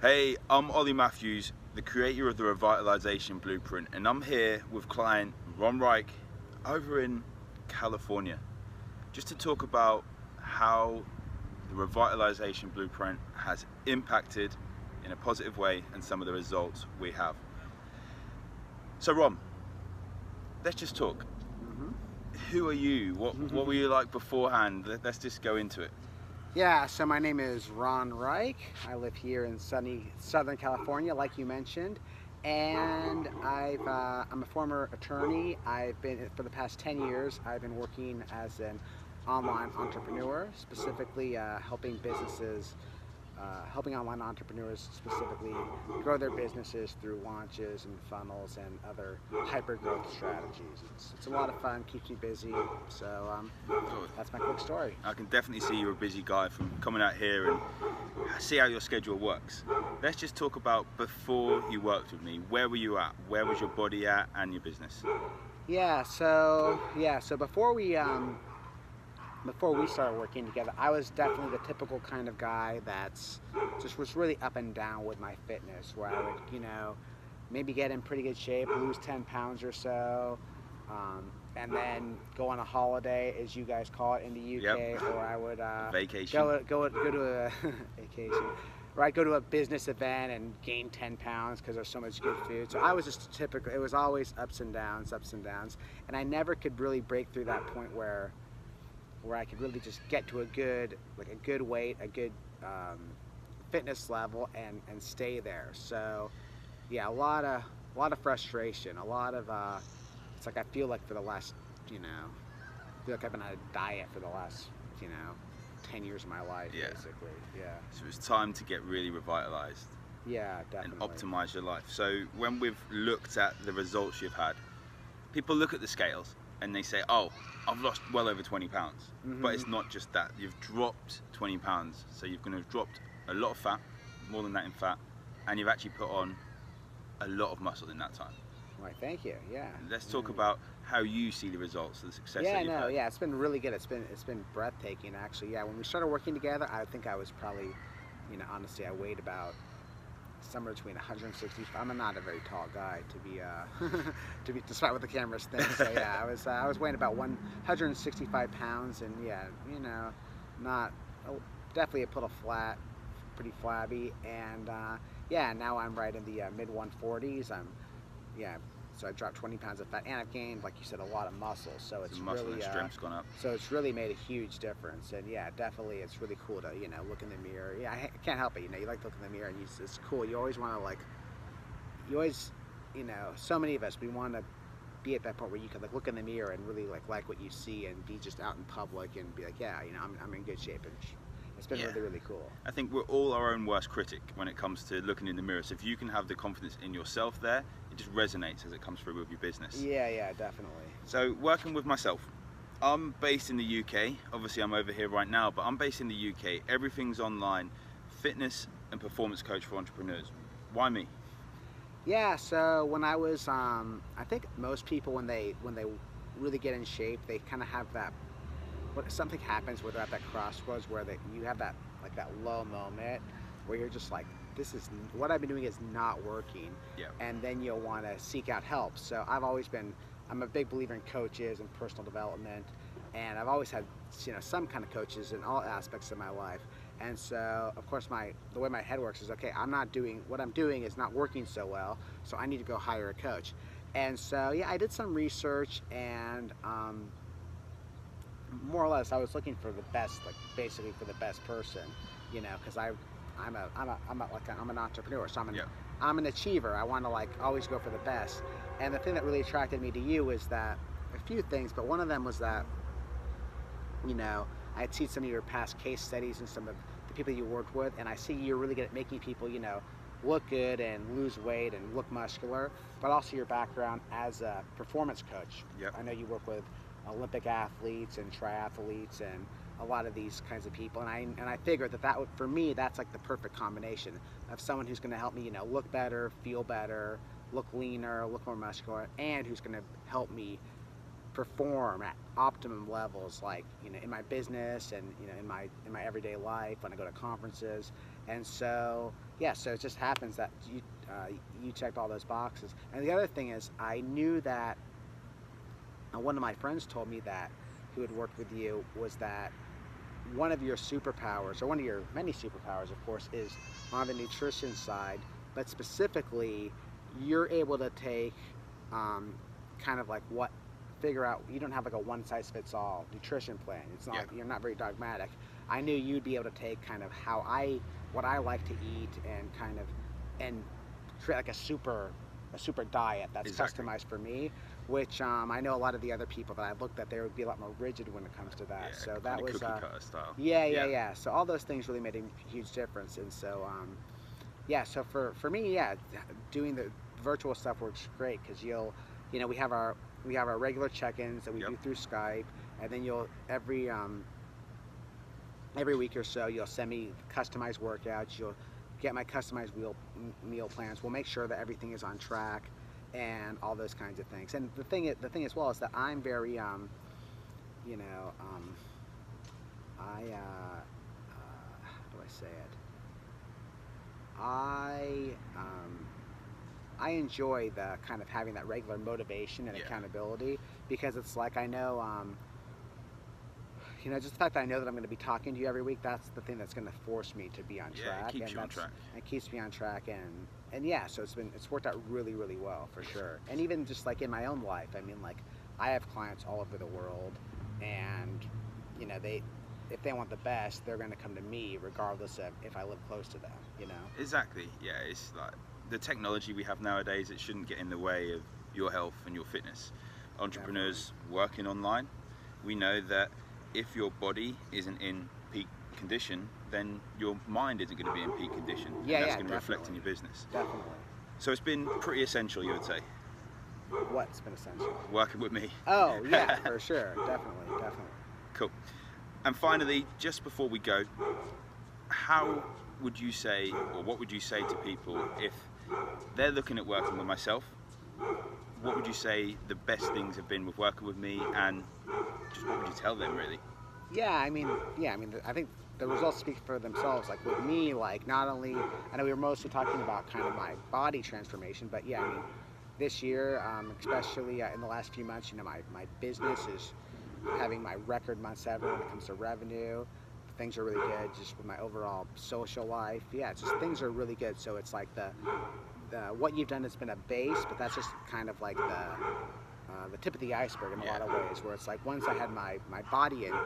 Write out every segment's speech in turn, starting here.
Hey, I'm Ollie Matthews, the creator of the Revitalization Blueprint, and I'm here with client Reich over in California, just to talk about how the Revitalization Blueprint has impacted in a positive way and some of the results we have. So Ron, let's just talk. Who are you? What were you like beforehand? Let's just go into it. Yeah, so my name is Reich. I live here in sunny Southern California, like you mentioned, and I'm a former attorney. I've been, for the past 10 years, I've been working as an online entrepreneur, specifically helping online entrepreneurs specifically grow their businesses through launches and funnels and other hyper growth strategies. It's a lot of fun, keeps me busy, so that's my quick story. I can definitely see you're a busy guy from coming out here and see how your schedule works. Let's just talk about before you worked with me. Where were you at? Where was your body at and your business? So before we started working together, I was definitely the typical kind of guy that's just was really up and down with my fitness, where I would, maybe get in pretty good shape, lose 10 pounds or so, and then go on a holiday, as you guys call it in the UK, Yep. or I would Vacation. go to a vacation. Or I'd go to a business event and gain 10 pounds because there's so much good food. So I was just typical. It was always ups and downs, and I never could really break through that point where I could really just get to a good weight, a good fitness level, and stay there. So yeah, a lot of frustration, a lot of it's like I feel like for the last I feel like I've been on a diet for the last 10 years of my life, Yeah. basically. Yeah. So it's time to get really revitalized Yeah, and definitely. optimize your life. So when we've looked at the results you've had, people look at the scales and they say, oh, I've lost well over 20 pounds. But it's not just that. You've dropped 20 pounds. So you're going to have dropped a lot of fat, more than that in fat, and you've actually put on a lot of muscle in that time. Right, thank you. Yeah. Let's talk about how you see the results, the success Yeah, that you've had. yeah, it's been really good. It's been breathtaking, actually. Yeah, when we started working together, I think I was probably, honestly, I weighed about somewhere between 160. I'm not a very tall guy despite what the cameras think. So yeah, I was weighing about 165 pounds, and yeah, not definitely a little flat, pretty flabby, and yeah, now I'm right in the mid 140s. Yeah. So I dropped 20 pounds of fat, and I've gained, like you said, a lot of muscle. So it's The muscle really, and strength's gone up. so it's really made a huge difference. And yeah, definitely, it's really cool to look in the mirror. Yeah, I can't help it. You like to look in the mirror, and it's cool. You always want to so many of us, we want to be at that point where you can look in the mirror and really like what you see, and be just out in public and be like, yeah, I'm in good shape. And it's been really, really cool. I think we're all our own worst critic when it comes to looking in the mirror. So if you can have the confidence in yourself there, it just resonates as it comes through with your business. Yeah, definitely. So working with myself, I'm based in the UK. Obviously I'm over here right now, but I'm based in the UK. Everything's online, fitness and performance coach for entrepreneurs. Why me? Yeah, so when I was, I think most people when they really get in shape, they kind of have that. Something happens where they're at that crossroads where you have that low moment where you're just like, this is what I've been doing is not working, and then you'll want to seek out help. So I'm a big believer in coaches and personal development, and I've always had some kind of coaches in all aspects of my life. And so, of course, the way my head works is, okay, what I'm doing is not working so well, so I need to go hire a coach. And so, yeah, I did some research, and more or less, I was looking for the best, basically for the best person, because I'm an entrepreneur, so I'm an achiever. I want to always go for the best. And the thing that really attracted me to you is that a few things, but one of them was that I'd seen some of your past case studies and some of the people you worked with, and I see you're really good at making people, look good and lose weight and look muscular, but also your background as a performance coach. I know you work with Olympic athletes and triathletes and a lot of these kinds of people, and I figured that would, for me, that's like the perfect combination of someone who's going to help me, look better, feel better, look leaner, look more muscular, and who's going to help me perform at optimum levels, in my business and in my everyday life when I go to conferences. And so yeah, so it just happens that you checked all those boxes. And the other thing is, I knew that one of my friends told me that who had worked with you was that one of your superpowers, or one of your many superpowers, of course, is on the nutrition side, but specifically, you're able to take kind of like figure out, you don't have like a one size fits all nutrition plan. It's not, Yeah. like, you're not very dogmatic. I knew you'd be able to take kind of what I like to eat and create like a super diet that's Exactly. customized for me, which I know a lot of the other people that I looked at, they would be a lot more rigid when it comes to that. Yeah, So kind that of was cookie cutter style. yeah. So all those things really made a huge difference. And so yeah, so for me, yeah, doing the virtual stuff works great because we have our regular check-ins that we Yep. do through Skype, and then you'll every week or so you'll send me customized workouts. You'll get my customized meal plans. We'll make sure that everything is on track and all those kinds of things. And the thing as well is that I'm very you know I how do I say it? I enjoy the kind of having that regular motivation and Yeah. accountability, because it's like I know just the fact that I know that I'm going to be talking to you every week, that's the thing that's going to force me to be on Yeah, track. it keeps And you on track. it keeps me on track, and yeah, so it's worked out really, really well for sure. And even just like in my own life, I mean, like I have clients all over the world, and they if they want the best, they're going to come to me regardless of if I live close to them. Exactly. Yeah, it's like the technology we have nowadays, it shouldn't get in the way of your health and your fitness. Entrepreneurs working online, we know that if your body isn't in peak condition, then your mind isn't going to be in peak condition. Yeah, and that's yeah, going to reflect in definitely. your business. Definitely. So it's been pretty essential, you would say, What's been essential? working with me. Oh yeah, for sure, definitely. Cool. And finally, just before we go, how would you say, or what would you say to people if they're looking at working with myself? What would you say the best things have been with working with me, and just what would you tell them really? I mean, I think the results speak for themselves. Like with me, like not only, I know we were mostly talking about kind of my body transformation, but yeah, I mean, this year, especially in the last few months, my business is having my record months ever when it comes to revenue. Things are really good just with my overall social life. Yeah, it's just things are really good. So it's like the what you've done has been a base, but that's just kind of like the tip of the iceberg in a lot of ways. Where it's like once I had my body in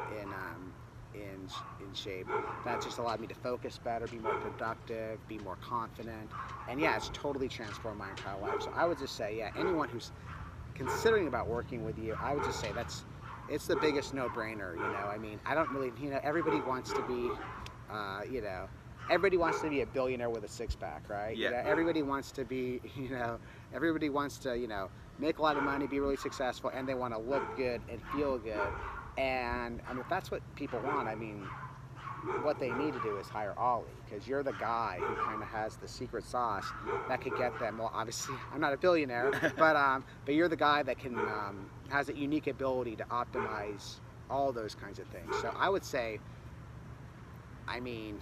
shape, that just allowed me to focus better, be more productive, be more confident, and yeah, it's totally transformed my entire life. So I would just say, yeah, anyone who's considering about working with you, I would just say it's the biggest no-brainer. I mean, I don't really, everybody wants to be, everybody wants to be a billionaire with a six-pack, right? Yeah. Everybody wants to be, everybody wants to, make a lot of money, be really successful, and they want to look good and feel good. And I mean, if that's what people want, I mean, what they need to do is hire Ollie, because you're the guy who kind of has the secret sauce that could get them. Well, obviously, I'm not a billionaire, but you're the guy that can has a unique ability to optimize all those kinds of things. So I would say, I mean,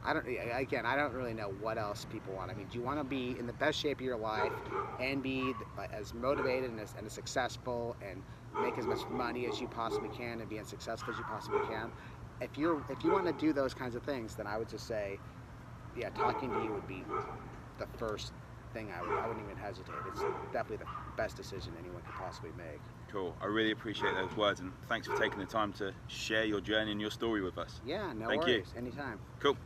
I don't really know what else people want. I mean, do you want to be in the best shape of your life and be as motivated and as successful and make as much money as you possibly can and be as successful as you possibly can? If you want to do those kinds of things, then I would just say, yeah, talking to you would be the first thing I wouldn't even hesitate. It's definitely the best decision anyone could possibly make. Cool. I really appreciate those words, and thanks for taking the time to share your journey and your story with us. Yeah, no Thank you. worries. Anytime. Cool.